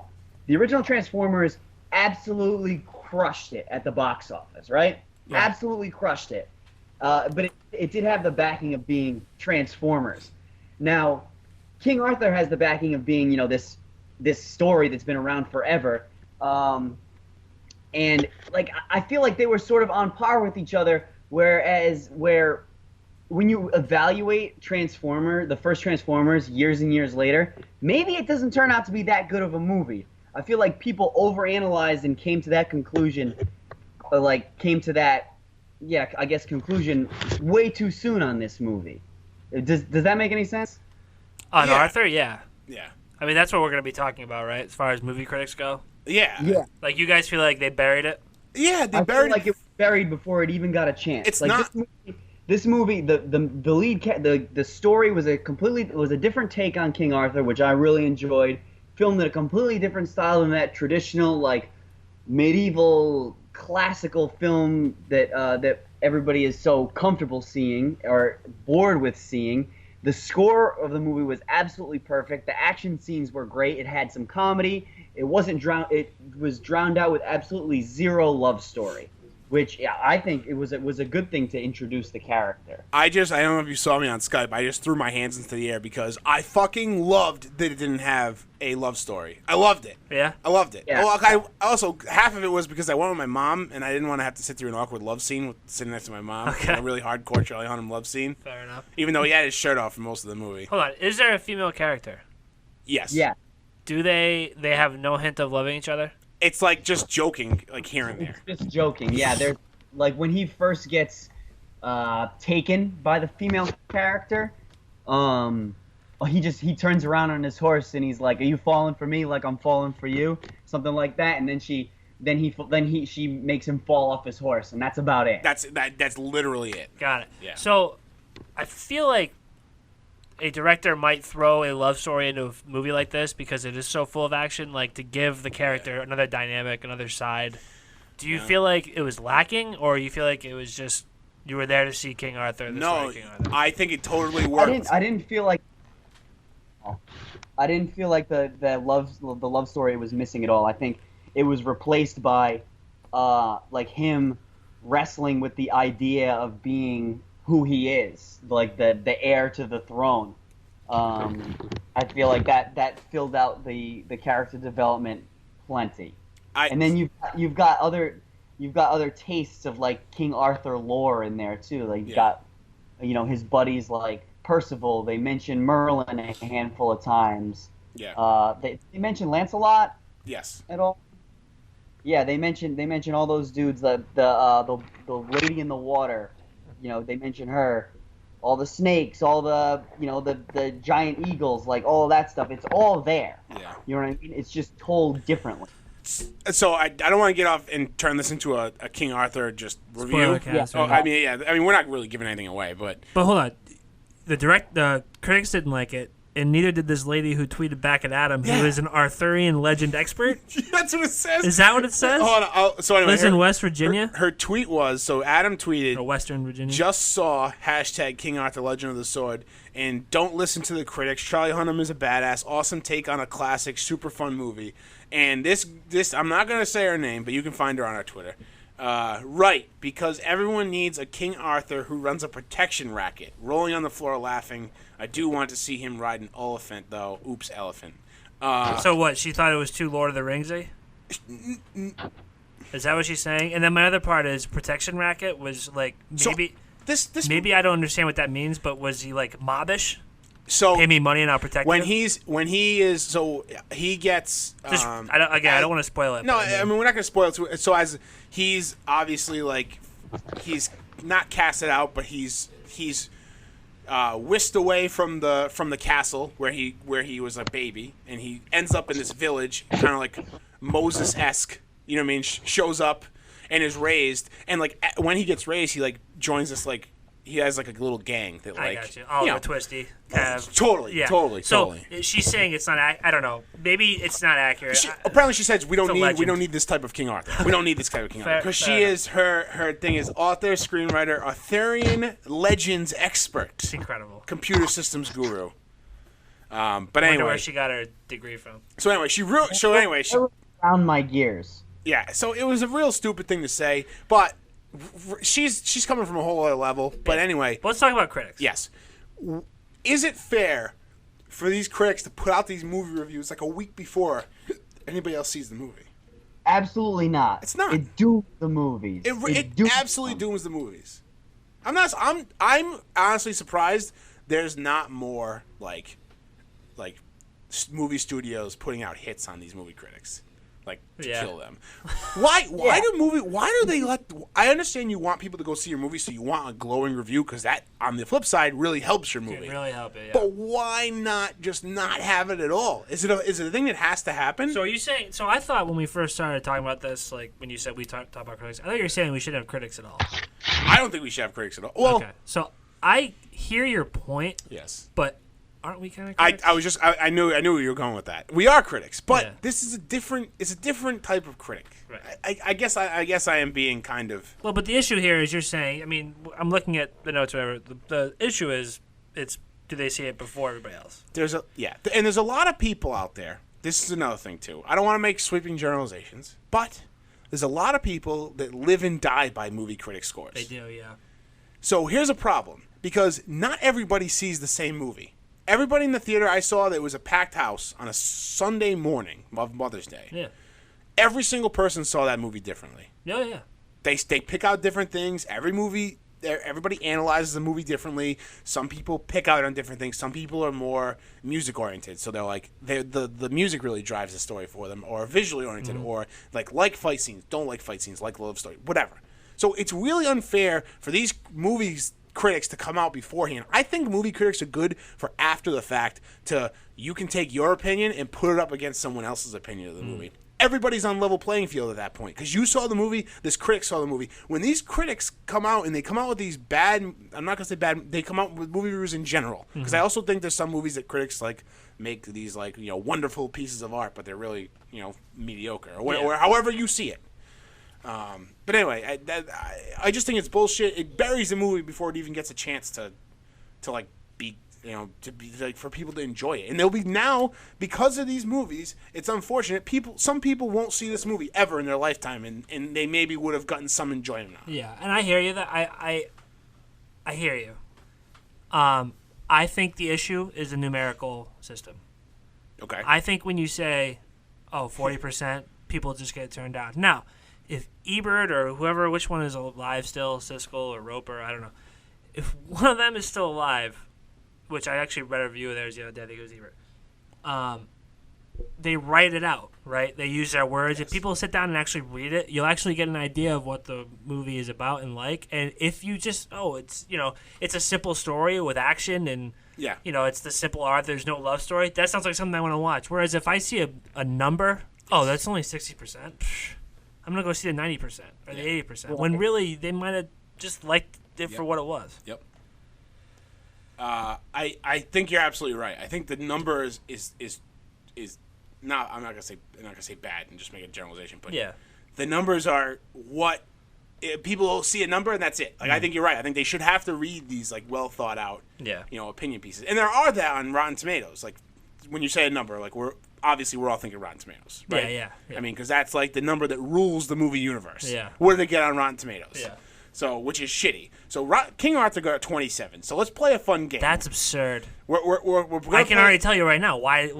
The original Transformers absolutely crushed it at the box office, right? Yeah. Absolutely crushed it. But it did have the backing of being Transformers. Now, King Arthur has the backing of being, this story that's been around forever. And I feel like they were sort of on par with each other, where when you evaluate the first Transformers years and years later, maybe it doesn't turn out to be that good of a movie. I feel like people overanalyzed and came to that conclusion, conclusion way too soon on this movie. Does that make any sense? On Yeah. Arthur, yeah. Yeah. I mean, that's what we're going to be talking about, right? As far as movie critics go. Yeah. Yeah. Like, you guys feel like they buried it? Yeah, they I buried feel like it was buried before it even got a chance. It's not- This movie, the story was a different take on King Arthur, which I really enjoyed. Filmed in a completely different style than that traditional medieval classical film that everybody is so comfortable seeing or bored with seeing. The score of the movie was absolutely perfect. The action scenes were great. It had some comedy. It was drowned out with absolutely zero love story, which I think it was a good thing to introduce the character. I don't know if you saw me on Skype. I just threw my hands into the air because I fucking loved that it didn't have a love story. I loved it. Yeah? I loved it. Yeah. Well, I also, half of it was because I went with my mom, and I didn't want to have to sit through an awkward love scene with sitting next to my mom. Okay. A really hardcore Charlie Hunnam love scene. Fair enough. Even though he had his shirt off for most of the movie. Hold on. Is there a female character? Yes. Yeah. do they have no hint of loving each other? It's like just joking, like here and there. It's just joking. Yeah, there's like when he first gets taken by the female character, he turns around on his horse and he's like, "Are you falling for me like I'm falling for you?" Something like that, and then she makes him fall off his horse, and that's about it. That's literally it. Got it. Yeah. So, I feel like a director might throw a love story into a movie like this because it is so full of action, like to give the character another dynamic, another side. Do you feel like it was lacking, or you feel like it was just you were there to see King Arthur? No, King Arthur? I think it totally worked. I didn't feel like the love story was missing at all. I think it was replaced by like him wrestling with the idea of being who he is, like the heir to the throne. I feel like that filled out the character development plenty. And then you've got other tastes of like King Arthur lore in there too. Like you've got his buddies like Percival. They mention Merlin a handful of times. Yeah. They mention Lancelot. Yes. At all? Yeah, they mention all those dudes. The lady in the water. They mention her. All the snakes, all the the giant eagles, like all of that stuff. It's all there. Yeah. You know what I mean? It's just told differently. So I don't want to get off and turn this into a King Arthur just review. Cast, I mean, we're not really giving anything away, but hold on. The critics didn't like it, and neither did this lady who tweeted back at Adam, who is an Arthurian legend expert. That's what it says. Is that what it says? Hold on. So anyway, lives in West Virginia. Her tweet was, so Adam tweeted, or Western Virginia. Just saw #King Arthur Legend of the Sword, and don't listen to the critics. Charlie Hunnam is a badass, awesome take on a classic, super fun movie. And this I'm not gonna say her name, but you can find her on our Twitter. Right, because everyone needs a King Arthur who runs a protection racket. Rolling on the floor laughing. I do want to see him ride an elephant, though. Oops, elephant. So what? She thought it was too Lord of the Ringsy? Is that what she's saying? And then my other part is protection racket was like maybe maybe I don't understand what that means, but was he like mobbish? So pay me money and I'll protect you. He gets. I don't want to spoil it. No, I mean we're not going to spoil it. So as he's obviously like he's not casted out, but he's whisked away from the castle where he was a baby, and he ends up in this village, kind of like Moses-esque. You know what I mean? Shows up and is raised, and like when he gets raised, he like joins this like. He has like a little gang that like. I got you. Oliver Twisty. Totally. So she's saying it's not. I don't know. Maybe it's not accurate. Apparently, she says we don't need this type of King Arthur. We don't need this type of King Arthur because she is her thing is author, screenwriter, Arthurian legends expert. It's incredible. Computer systems guru. But I anyway, wonder where she got her degree from. So anyway, she found my gears. Yeah. So it was a real stupid thing to say, but. She's coming from a whole other level, but anyway. Let's talk about critics. Yes. Is it fair for these critics to put out these movie reviews like a week before anybody else sees the movie? Absolutely not. It's not. It dooms the movies. It absolutely dooms the movies. I'm honestly surprised there's not more like movie studios putting out hits on these movie critics. Like to kill them. Why do they let? I understand you want people to go see your movie, so you want a glowing review because that, on the flip side, really helps your movie. It really help it. Yeah. But why not just not have it at all? Is it a thing that has to happen? So are you saying? So I thought when we first started talking about this, like when you said we talk about critics, I thought you were saying we should have critics at all. I don't think we should have critics at all. Well, okay. So I hear your point. Yes. But. Aren't we kind of critics? I knew where you were going with that. We are critics, but this is a different type of critic. Right. I guess I am being kind of. Well, but the issue here is you're saying. I mean, I'm looking at the notes. Whatever. The issue is, do they see it before everybody else? And there's a lot of people out there. This is another thing too. I don't want to make sweeping generalizations, but there's a lot of people that live and die by movie critic scores. They do, yeah. So here's a problem because not everybody sees the same movie. Everybody in the theater I saw, that was a packed house on a Sunday morning of Mother's Day. Yeah. Every single person saw that movie differently. Yeah. They pick out different things. Every movie everybody analyzes the movie differently. Some people pick out on different things. Some people are more music oriented, so they're like the music really drives the story for them, or visually oriented, or like fight scenes, don't like fight scenes, like love story, whatever. So it's really unfair for these movies critics to come out beforehand. I think movie critics are good for after the fact you can take your opinion and put it up against someone else's opinion of the movie. Everybody's on level playing field at that point because you saw the movie, this critic saw the movie. When these critics come out and they come out with these bad, I'm not gonna say bad, they come out with movie reviews in general, because I also think there's some movies that critics make these wonderful pieces of art, but they're really mediocre or however you see it. But anyway, I just think it's bullshit. It buries the movie before it even gets a chance to be for people to enjoy it. And there'll be now, because of these movies, it's unfortunate. Some people won't see this movie ever in their lifetime, and they maybe would have gotten some enjoyment out of it. Yeah, and I hear you. I hear you. I think the issue is the numerical system. Okay. I think when you say, 40%, people just get turned down. Now, if Ebert or whoever, which one is alive still, Siskel or Roper, I don't know. If one of them is still alive, which I actually read a review of theirs the other day, I think it was Ebert, they write it out, right? They use their words. Yes. If people sit down and actually read it, you'll actually get an idea of what the movie is about and like. And if you just, it's a simple story with action and, it's the simple art, there's no love story, that sounds like something I want to watch. Whereas if I see a number, that's only 60%, I'm going to go see the 90% or the 80%, when really they might have just liked it for what it was. Yep. I think you're absolutely right. I think the number is not. I'm not gonna say bad and just make a generalization, but the numbers are what people will see a number and that's it. Like I think you're right. I think they should have to read these well thought out, opinion pieces. And there are that on Rotten Tomatoes. Like when you say a number, we're all thinking Rotten Tomatoes, right? Yeah. I mean, because that's the number that rules the movie universe. Yeah. What do they get on Rotten Tomatoes? Yeah. So, which is shitty. So, King Arthur got 27. So, let's play a fun game. That's absurd. I can already tell you right now why.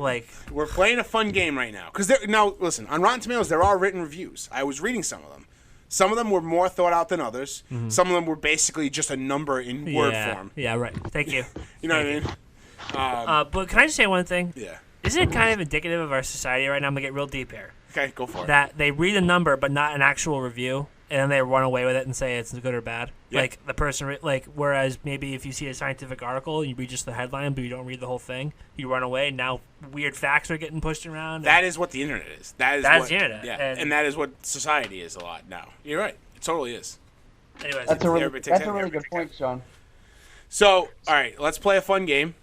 We're playing a fun game right now. Because now, listen, on Rotten Tomatoes, there are written reviews. I was reading some of them. Some of them were more thought out than others. Mm-hmm. Some of them were basically just a number in word form. Yeah, right. Thank you. You know what I mean? But can I just say one thing? Yeah. Isn't it kind of indicative of our society right now? I'm going to get real deep here. Okay, go for it. That they read a number, but not an actual review. And then they run away with it and say it's good or bad. Yep. Like the person, whereas maybe if you see a scientific article, you read just the headline, but you don't read the whole thing, you run away. And now weird facts are getting pushed around. That is what the internet is. That's the internet. Yeah, and that is what society is a lot now. You're right. It totally is. Anyways, that's a really good point, Sean. So, all right, let's play a fun game.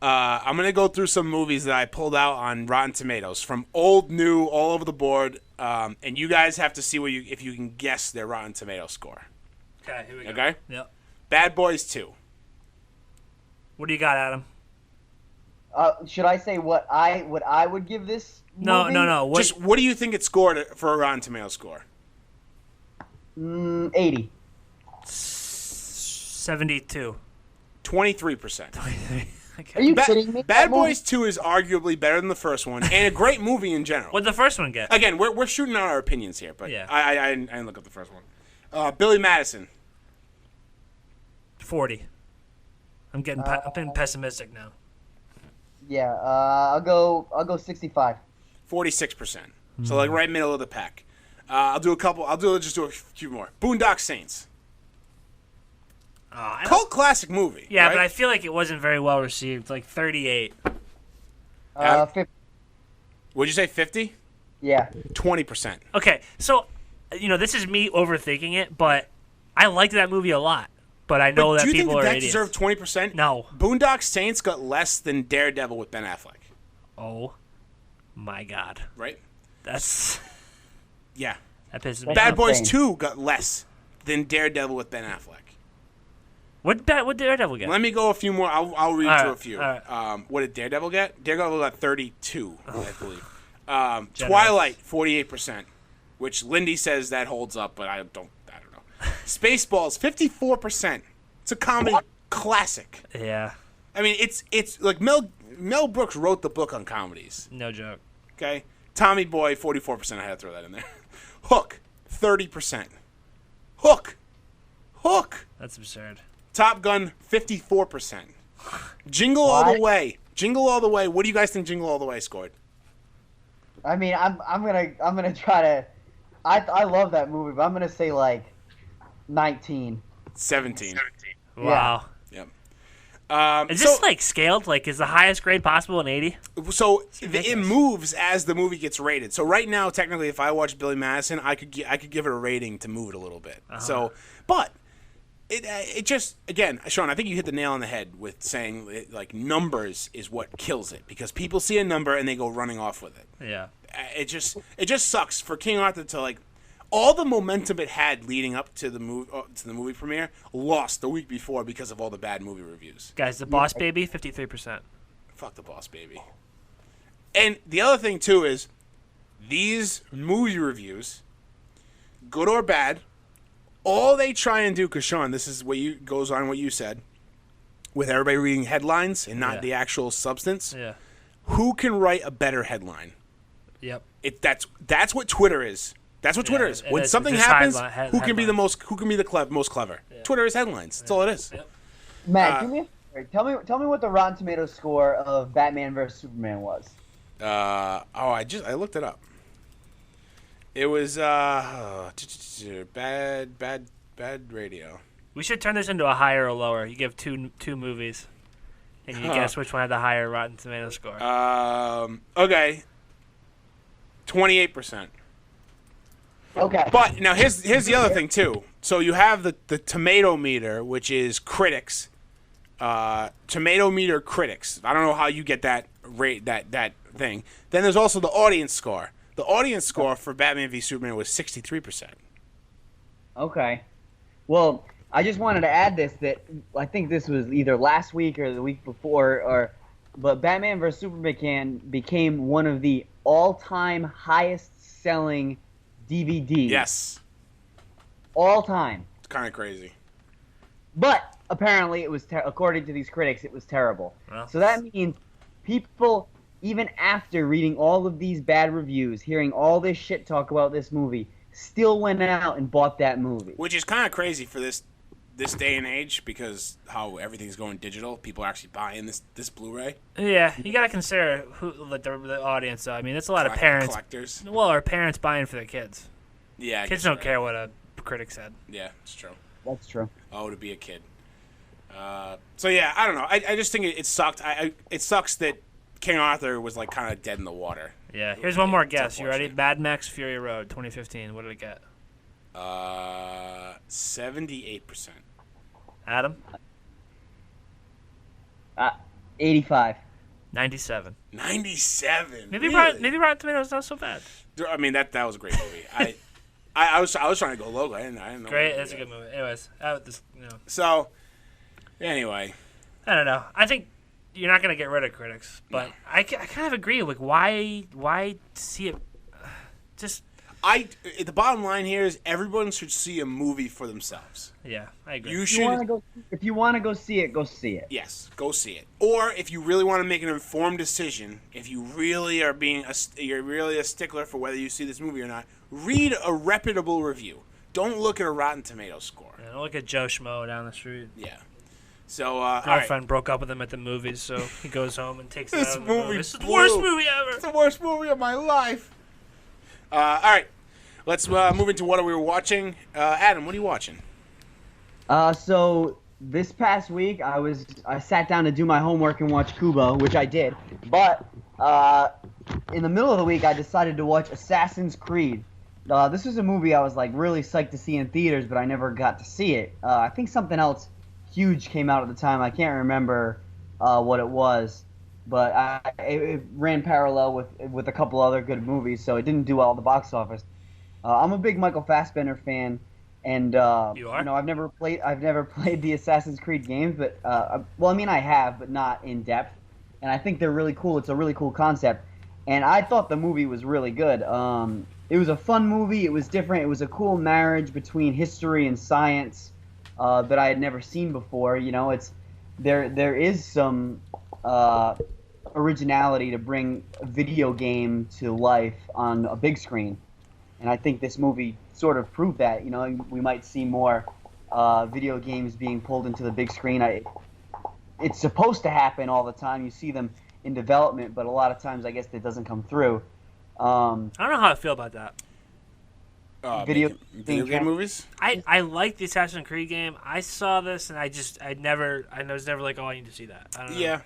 I'm going to go through some movies that I pulled out on Rotten Tomatoes, from old, new, all over the board, and you guys have to see if you can guess their Rotten Tomato score. Okay, here we go. Okay? Yep. Bad Boys 2. What do you got, Adam? Should I say what I would give this movie? No. What do you think it scored for a Rotten Tomato score? 80. 72. 23%. Are you kidding me? Bad Boys 2 is arguably better than the first one, and a great movie in general. What did the first one get? Again, we're shooting out our opinions here, but yeah. I didn't look up the first one. Billy Madison. 40. I'm getting pessimistic now. Yeah, I'll go 65. 46%. So right middle of the pack. I'll do just a few more. Boondock Saints. Cult classic movie. Yeah, right? but I feel like it wasn't very well received. 38. 50. Would you say 50? Yeah. 20%. Okay, so this is me overthinking it, but I liked that movie a lot. But I know that people are idiots. Do you think that deserved 20%? No. Boondock Saints got less than Daredevil with Ben Affleck. Oh, my God. Right? That's... Yeah. That pisses me off. Bad Boys 2 got less than Daredevil with Ben Affleck. What did Daredevil get? Let me go a few more. I'll read through a few. Right. What did Daredevil get? Daredevil got 32, I believe. Twilight, 48%, which Lindy says that holds up, but I don't know. Spaceballs, 54%. It's a comedy classic. Yeah. I mean, it's like Mel Brooks wrote the book on comedies. No joke. Okay? Tommy Boy, 44%. I had to throw that in there. Hook, 30%. Hook, Hook. That's absurd. Top Gun, 54%. Jingle All the Way. Jingle All the Way. What do you guys think Jingle All the Way scored? I mean, I'm gonna try to. I love that movie, but I'm gonna say like 19. 17. Wow. Yep. Is this like scaled? Like, is the highest grade possible an 80? So it moves as the movie gets rated. So right now, technically, if I watch Billy Madison, I could give it a rating to move it a little bit. So, but it just, again, Sean, I think you hit the nail on the head with saying like numbers is what kills it, because people see a number and they go running off with it. Yeah. It just sucks for King Arthur to like all the momentum it had leading up to the movie premiere lost the week before because of all the bad movie reviews. Guys, The Boss Baby, 53%. Fuck The Boss Baby. And the other thing too is these movie reviews, good or bad, all they try and do, because Sean, this is what goes on what you said, with everybody reading headlines and not the actual substance. Yeah. Who can write a better headline? Yep. That's what Twitter is. That's what Twitter is. When something happens, who can be the most clever? Yeah. Twitter is headlines. That's all it is. Yep. Matt, do me a favor. Tell me what the Rotten Tomatoes score of Batman vs Superman was. I looked it up. It was bad radio. We should turn this into a higher or lower. You give two movies, and you guess which one had the higher Rotten Tomatoes score. Okay. 28%. Okay. But now here's the other thing too. So you have the tomato meter, which is critics. Tomato meter critics. I don't know how you get that rate that thing. Then there's also the audience score. The audience score for Batman v Superman was 63%. Okay. Well, I just wanted to add that I think this was either last week or the week before, but Batman vs Superman became one of the all-time highest-selling DVDs. Yes. All time. It's kind of crazy. But apparently it was, according to these critics, it was terrible. Well, so that means people, even after reading all of these bad reviews, hearing all this shit talk about this movie, still went out and bought that movie. Which is kind of crazy for this day and age, because how everything's going digital. People are actually buying this Blu-ray. Yeah, you gotta consider the audience. Though. I mean, it's a lot of parents. Collectors. Well, or parents buying for their kids. Yeah. Kids don't care what a critic said. Yeah, it's true. That's true. Oh, to be a kid. So yeah, I don't know. I just think it sucked. It sucks that King Arthur was like kind of dead in the water. Yeah. Here's one more guess. You ready? Mad Max Fury Road, 2015. What did it get? 78%. Adam? 85. 97. 97. Maybe really? Rotten Tomatoes not so bad. I mean that was a great movie. I was trying to go local. I didn't know. Great, that's a good movie. Anyways, So, anyway, I don't know. I think you're not gonna get rid of critics, but I kind of agree. Like, why see it? Just the bottom line here is everyone should see a movie for themselves. Yeah, I agree. You If should. you want to go see it, go see it. Yes, go see it. Or if you really want to make an informed decision, if you really are you're really a stickler for whether you see this movie or not, read a reputable review. Don't look at a Rotten Tomatoes score. Yeah, don't look at Joe Schmo down the street. Yeah. So, girlfriend broke up with him at the movies, so he goes home and takes it This out of the movie. movie This is the worst movie ever. It's the worst movie of my life. All right. Let's move into what we were watching. Adam, what are you watching? So this past week I sat down to do my homework and watch Kubo, which I did. But in the middle of the week I decided to watch Assassin's Creed. This was a movie I was like really psyched to see in theaters, but I never got to see it. I think something else huge came out at the time. I can't remember what it was, but it ran parallel with a couple other good movies, so it didn't do well at the box office. I'm a big Michael Fassbender fan, and You are? you know, I've never played the Assassin's Creed games, but well, I mean I have, but not in depth. And I think they're really cool. It's a really cool concept, and I thought the movie was really good. It was a fun movie. It was different. It was a cool marriage between history and science that I had never seen before. You know, there is some originality to bring a video game to life on a big screen. And I think this movie sort of proved that. You know, we might see more video games being pulled into the big screen. It's supposed to happen all the time. You see them in development, but a lot of times I guess it doesn't come through. I don't know how I feel about that. Video game movies? I like the Assassin's Creed game. I saw this and I was never like, oh, I need to see that. I don't know. Yeah.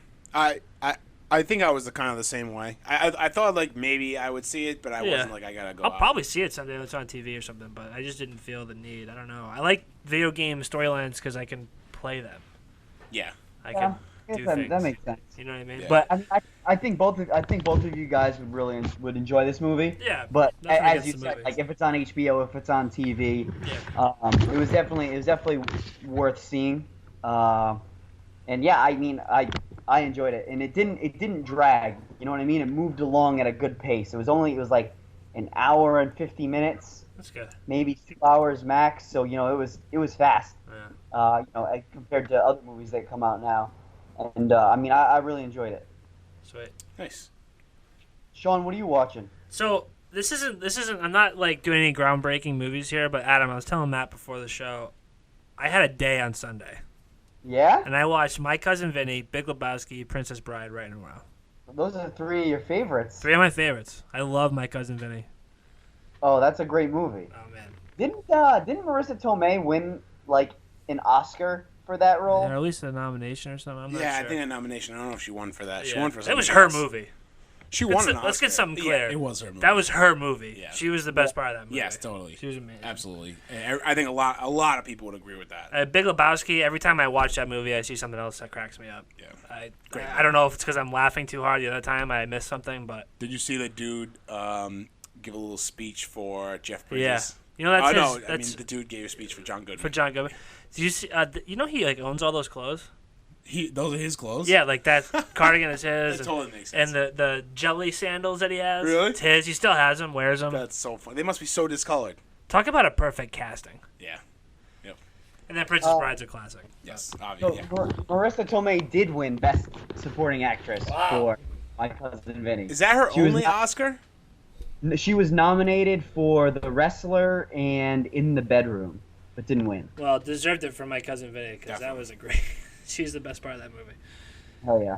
I think I was kind of the same way. I thought like maybe I would see it, but I wasn't like I gotta go. I'll probably see it someday when it's on TV or something, but I just didn't feel the need. I don't know. I like video game storylines because I can play them. Yeah. I can do things. That makes sense. You know what I mean? Yeah. But I think both of you guys would enjoy this movie. Yeah, But nothing as against you the said, movies. like if it's on HBO, if it's on TV, yeah. it was definitely worth seeing. And yeah, I mean, I enjoyed it, and it didn't drag. You know what I mean? It moved along at a good pace. It was like an hour and 50 minutes. That's good. Maybe 2 hours max. So it was fast. Yeah. Compared to other movies that come out now, and I mean, I really enjoyed it. Sweet. Nice. Sean, what are you watching? So this isn't. I'm not like doing any groundbreaking movies here, but Adam, I was telling Matt before the show, I had a day on Sunday. Yeah? And I watched My Cousin Vinny, Big Lebowski, Princess Bride right in a row. Those are 3 of your favorites. 3 of my favorites. I love My Cousin Vinny. Oh, that's a great movie. Oh man. Didn't Marissa Tomei win like an Oscar for that role? Or at least a nomination or something. I'm not Yeah, sure. I think a nomination. I don't know if she won for that. She Yeah. won for something. It was her else. movie. She won an Oscar. Let's get something clear. Yeah, it was her movie. That was her movie. Yeah. She was the best part of that movie. Yes, totally. She was amazing. Absolutely. And I think a lot of people would agree with that. Big Lebowski, every time I watch that movie, I see something else that cracks me up. Yeah. I don't know if it's because I'm laughing too hard the other time, I missed something, but... Did you see the dude give a little speech for Jeff Bridges? Yeah. You know, that's no, his... I mean, the dude gave a speech for John Goodman. For John Goodman. Did you see... you know he like owns all those clothes? Those are his clothes? Yeah, like that cardigan is his. That totally makes sense. And the jelly sandals that he has. Really? It's his. He still has them, wears them. That's so funny. They must be so discolored. Talk about a perfect casting. Yeah. Yep. And then Princess Bride's a classic. Yes, So, obviously. Yeah. Marissa Tomei did win Best Supporting Actress for My Cousin Vinny. Is that her She was only not- Oscar? She was nominated for The Wrestler and In the Bedroom, but didn't win. Well, deserved it for My Cousin Vinny because that Definitely. was a great... She's the best part of that movie. Hell yeah.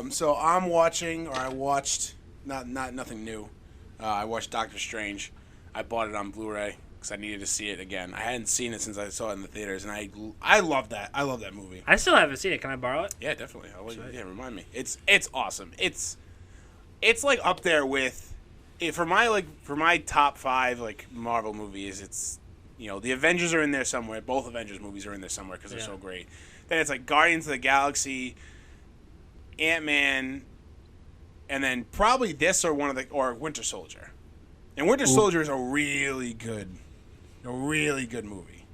So I'm watching, or I watched, nothing new. I watched Doctor Strange. I bought it on Blu-ray because I needed to see it again. I hadn't seen it since I saw it in the theaters, and I love that. I love that movie. I still haven't seen it. Can I borrow it? Yeah, definitely. Yeah, remind me. It's awesome. It's like up there with for my top 5 like Marvel movies. It's the Avengers are in there somewhere. Both Avengers movies are in there somewhere because they're so great. Then it's like Guardians of the Galaxy, Ant-Man, and then probably this or Winter Soldier. And Winter Soldier is a really good movie.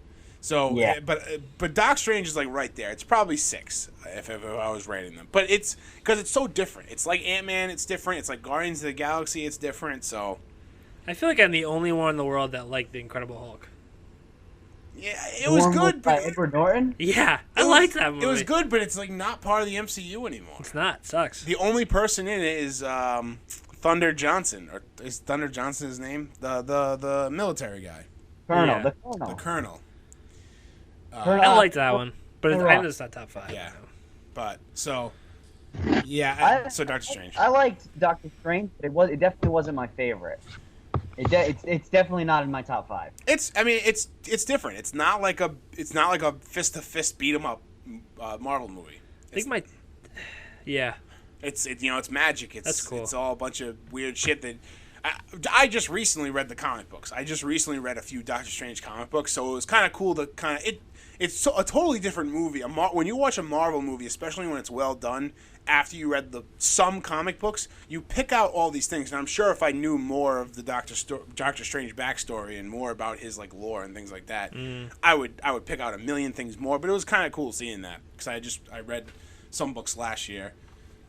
So, Yeah. but Doc Strange is like right there. It's probably 6 if I was rating them. But it's because it's so different. It's like Ant-Man, it's different. It's like Guardians of the Galaxy, it's different. So, I feel like I'm the only one in the world that liked The Incredible Hulk. yeah, it was good. By But Edward Norton? Yeah, I like that movie. It was good, but it's like not part of the MCU anymore. It's not. It sucks. The only person in it is Thunder Johnson, or is Thunder Johnson his name? The military guy, Colonel. Yeah. The Colonel. the Colonel. I liked that one, but I know it's not top 5. Yeah, but so so Doctor Strange. I liked Doctor Strange, but it definitely wasn't my favorite. It's definitely not in my top 5. It's different. It's not like a fist to fist beat 'em up Marvel movie. I think yeah. It's magic. That's cool. It's all a bunch of weird shit that. I just recently read the comic books. I just recently read a few Doctor Strange comic books, so it was kind of cool to It's a totally different movie. When you watch a Marvel movie, especially when it's well done, after you read some comic books, you pick out all these things. And I'm sure if I knew more of the Doctor Strange backstory and more about his like lore and things like that, I would pick out a million things more. But it was kind of cool seeing that because I read some books last year.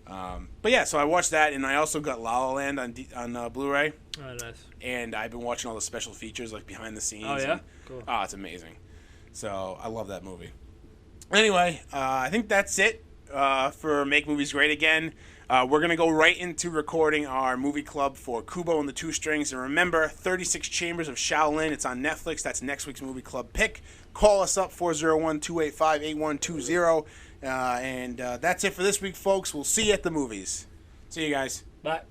But yeah, so I watched that, and I also got La La Land on Blu-ray. Oh, nice. And I've been watching all the special features like behind the scenes. Oh, yeah? And, Cool. Oh, it's amazing. So I love that movie. Anyway, I think that's it for Make Movies Great Again. We're going to go right into recording our movie club for Kubo and the Two Strings. And remember, 36 Chambers of Shaolin. It's on Netflix. That's next week's movie club pick. Call us up, 401-285-8120. And that's it for this week, folks. We'll see you at the movies. See you guys. Bye.